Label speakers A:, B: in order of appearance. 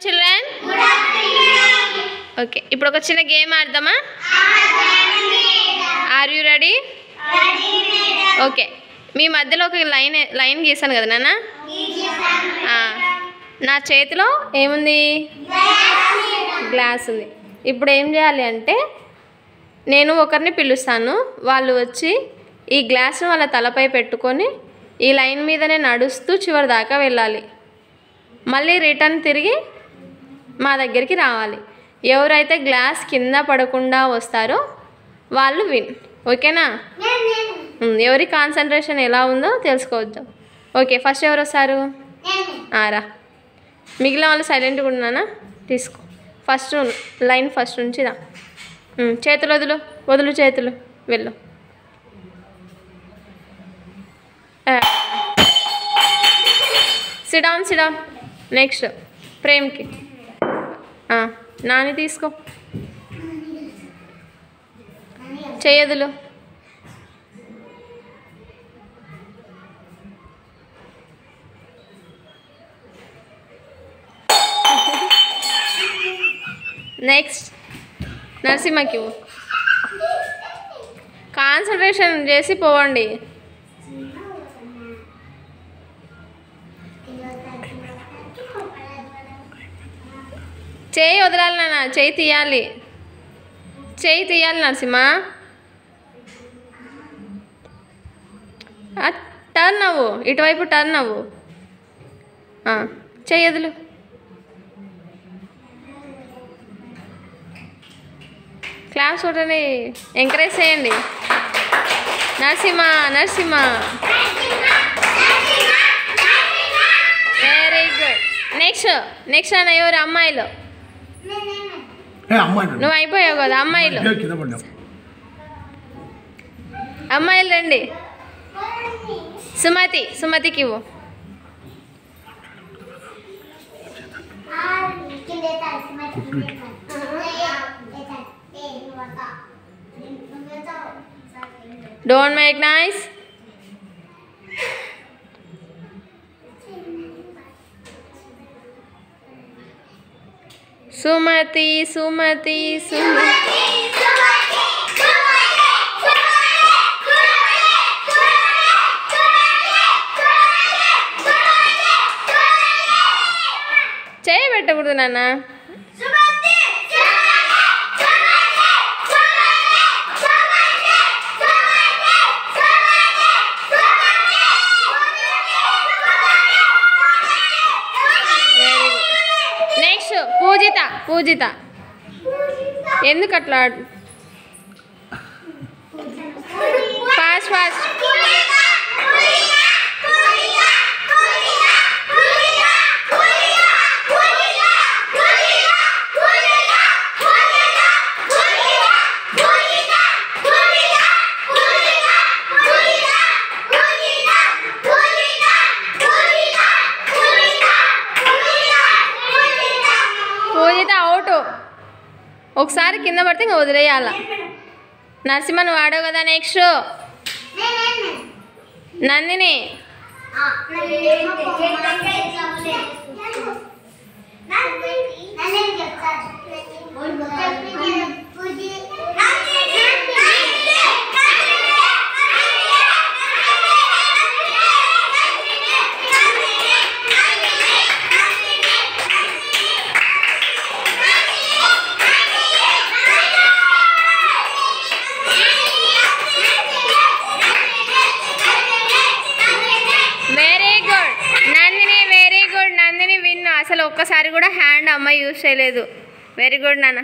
A: Children okay, ఇప్పుడు ఒక చిన్న గేమ్ ఆడదామా? Are you ready? ఓకే, మీ మధ్యలో ఒక లైన్ గీసాను కదా నాన్న. నా చేతిలో ఏముంది? గ్లాస్ ఉంది. ఇప్పుడు ఏం చేయాలి అంటే, నేను ఒకరిని పిలుస్తాను, వాళ్ళు వచ్చి ఈ గ్లాస్ను వాళ్ళ తలపై పెట్టుకొని ఈ లైన్ మీదనే నడుస్తూ చివరి దాకా వెళ్ళాలి. మళ్ళీ రిటర్న్ తిరిగి మా దగ్గరికి రావాలి. ఎవరైతే గ్లాస్ కింద పడకుండా వస్తారో వాళ్ళు విన్. ఓకేనా? ఎవరి కాన్సన్ట్రేషన్ ఎలా ఉందో తెలుసుకోవద్దు. ఓకే, ఫస్ట్ ఎవరు వస్తారు? రా. మిగిలిన వాళ్ళు సైలెంట్గా ఉన్నానా? తీసుకో. ఫస్ట్ లైన్ ఫస్ట్ నుంచి రా. చేతులు వదులు చేతులు, వెళ్ళు. సిడౌన్. నెక్స్ట్ ప్రేమ్కి. నాని తీసుకో. చేయదులు. నెక్స్ట్ నరసింహకి. కాన్సన్ట్రేషన్ చేసి పోవండి. చేయి వదలాలి నాన్న, చేయి తీయాలి నరసింహ. టర్న్ అవ్వు, ఇటువైపు టర్న్ అవ్వు. చేయి వదులు. క్లాస్ ఒకటి ఎంకరేజ్ చేయండి. నరసింహ. Very good. నెక్స్ట్ అన్న ఎవరు? అమ్మాయిలు. నువ్వు అయిపోయావు కదా. అమ్మాయిలు రండి. సుమతికి ఇవ్వు. Don't make noise. Sumati. చేయి పెట్టకూడదు నాన్న. నెక్స్ట్ పూజిత. ఎందుకు అట్లా? ఫాస్ట్. పూజిత అవుట్. ఒకసారి కింద పడితే ఇంకా వదిలేయాల. నరసింహ నువ్వు ఆడవు కదా. నెక్స్ట్ నందిని. అసలు ఒక్కసారి కూడా హ్యాండ్ అమ్మాయి యూజ్ చేయలేదు. వెరీ గుడ్ నాన్న.